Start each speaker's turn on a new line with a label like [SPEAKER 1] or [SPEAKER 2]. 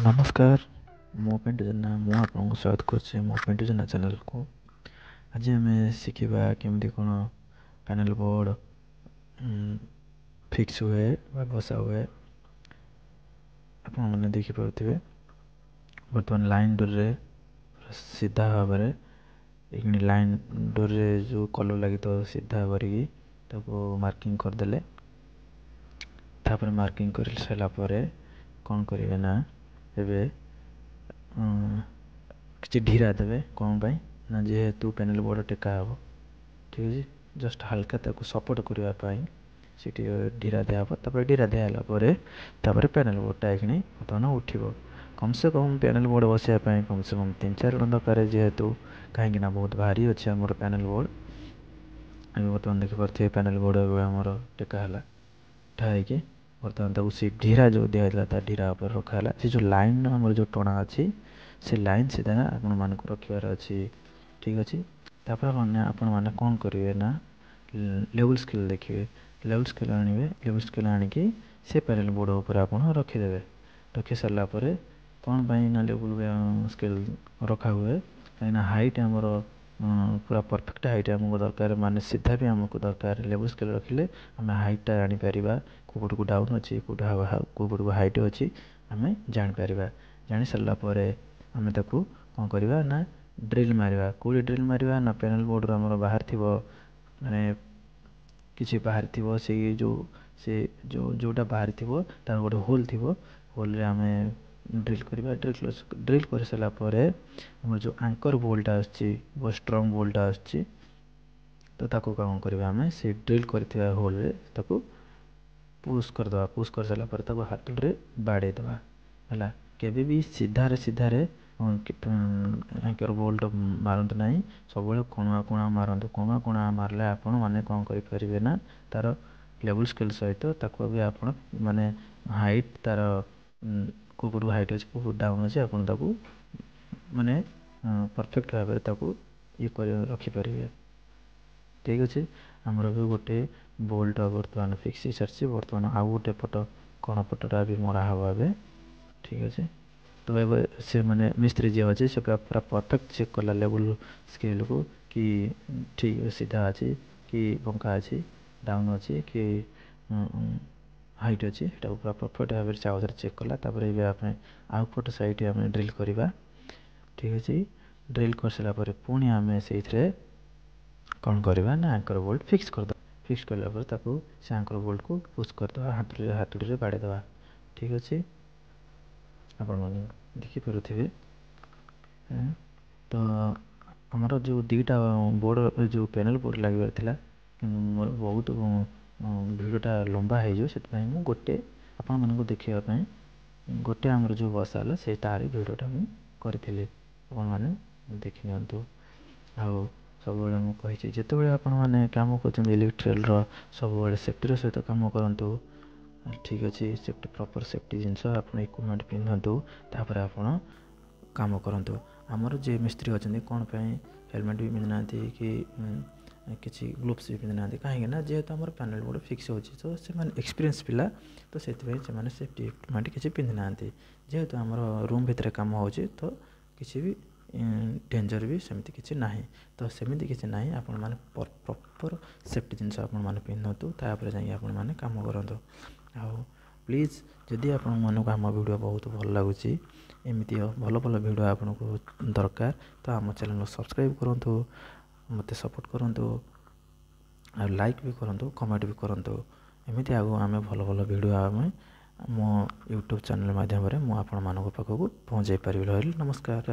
[SPEAKER 1] नमस्कार मो पिंटू जेना मु आपको स्वागत कर मो पिंटू जेना चैनल को। आज आम शिखा केमती कौन पैनल बोर्ड फिक्स हुए बसा हुए आपने देखिपे। बर्तमान लाइन डोर रे सीधा भाव में लाइन डोर रे जो कलर लगी तो सीधा करके मार्किंग करदे। तापर मार्किंग कर सारा कौन करेंगे ना एबे किसी ढीरा देवे कौन पाई ना जेहेतु पैनल बोर्ड टेका हम ठीक है जस्ट हल्का ताको सपोर्ट करने से ढीरा दिहब। ढीरा दिहला पैनल बोर्डटा कि बर्तमान उठो कम से कम पैनल बोर्ड बसापी कम से कम 3-4 जन दरकार जेहेतु कहीं बहुत भारी अच्छे आम पैनल बोर्ड। बर्तमान देखिपे पैनल बोर्ड आम टेकाला ठाई बर्तमान तक से ढीरा जो दिखाई ढीरा पर रखाला से जो लाइन आम जो टणा अच्छी से लाइन सीधा आपण मान रखार अच्छी ठीक अच्छे। आपण मैंने कौन करेंगे ना लेवल स्केल देखिए लेवल स्केल आने लेवल स्केल आणिकी से पैनल बोर्ड उपर आप रखीदे। रखी सारापर कौन पाई ना लेवल स्केल रखा हुए कहीं हाइट आमर पूरा परफेक्ट हाइट आमको दरकार माने सीधा भी आमको दरकार लेवल स्केल रखिले आम हाइटा जापर कौट को डाउन अच्छी कौट को हाइट अच्छी आम जापर जानी सारापर आम ताकू कौन करवा ना ड्रिल मारिबा कौड़ी ड्रिल मारिबा ना पैनल बोर्ड आमर बाहर थी माने किसी बाहर थी से जोटा बाहर थी तार गोटे होल थी होल रे आम ड्रिल करवा ड्रिल कर सारापर आम जो आंकर बोल्टा आ स्ट्रंग बोल्टा आ तो ताको कौन करवा आम से ड्रिल कर होल रे ताको पुश करदे पुश कर सारापर हाथ रे बाड़ेदवा है केबे भी सीधारे सीधारे आंकर बोल्ट मारत ना सब कोणुआ कोणा मारत कोणुआ कोणा मारले आपण मैंने कौन करें ना तार लेवल स्केल सहित ताको भी आप माने हाइट तार कौट हाइट अच्छे कौट डाउन अच्छे आप माने परफेक्ट भाव ये रखिपारे ठीक अच्छे। आमर भी गोटे बोल्ट बर्तमान फिक्स हो सारी बर्तमान आउ गोटे पट कण पटटा भी मरा हवा ए ठीक अच्छे। तो ये से मैंने मिस्त्री जी अच्छे से पूरा परफेक्ट चेक कला लेवल स्केल को कि ठीक सीधा अच्छी कि बंका अच्छी डाउन अच्छी कि हाइट अच्छी पूरा परफेक्ट भाव चाउस चेक कला आप आउ पट साइड आम ड्रिल करवा ठीक अच्छे। ड्रिल कर सारापर पुणी आम से कौन करवा ना आंकर बोल्ट फिक्स करदे फिक्स कलापर से आंकर बोल्ट को पुश करदे हाथुड़ी बाड़ेदवा ठीक अच्छे। आपण देखिपे तो आमर जो दीटा बोर्ड जो पैनल बोर्ड लगे मोर बहुत भिडियोटा लंबा हो गोटे आपण मानक देखापी गोटे आमर जो बसाला से तार भिडियोटा मुझे मैंने देखी नियंतु आउ सब मुझे जिते आपने कम कर इलेक्ट्रिकल सब सेफ्टी सहित कम करूँ ठीक अच्छे सेफ्टी प्रॉपर सेफ्टी जिनस आप इक्विपमेंट पिंधतु तापर आपण काम करूँ। आमर जे मिस्त्री अच्छा कौन हेलमेट भी पिंधि ना कि किसी ग्लोव्स भी पिंधि ना कहीं जेहेतु आम पैनल बोर्ड फिक्स हो तो से एक्सपीरियंस पिला तो से सेफ्टी इक्विपमेंट किसी पिंधि ना जेहेतु आम रूम भितर काम हो तो किसी भी डेंजर भी सेमती किसी ना तो सेमती किसी ना आपण मैंने प्रॉपर सेफ्टी जिनस आप पिंधतु तापर जा काम करूँ। आउ प्लीज़ जदि आपण मन को आम वीडियो बहुत भल लगुच एमती भल भल वीडियो आपन को दरकार तो आम चैनल सब्सक्राइब करूँ मत सपोर्ट करूँ लाइक भी करूँ कमेंट भी करूँ एमती आगो आम भल भल वीडियो आम मो यूट्यूब चैनल माध्यम मुझे आपण मान पाखक पहुँचाई पारि। नमस्कार।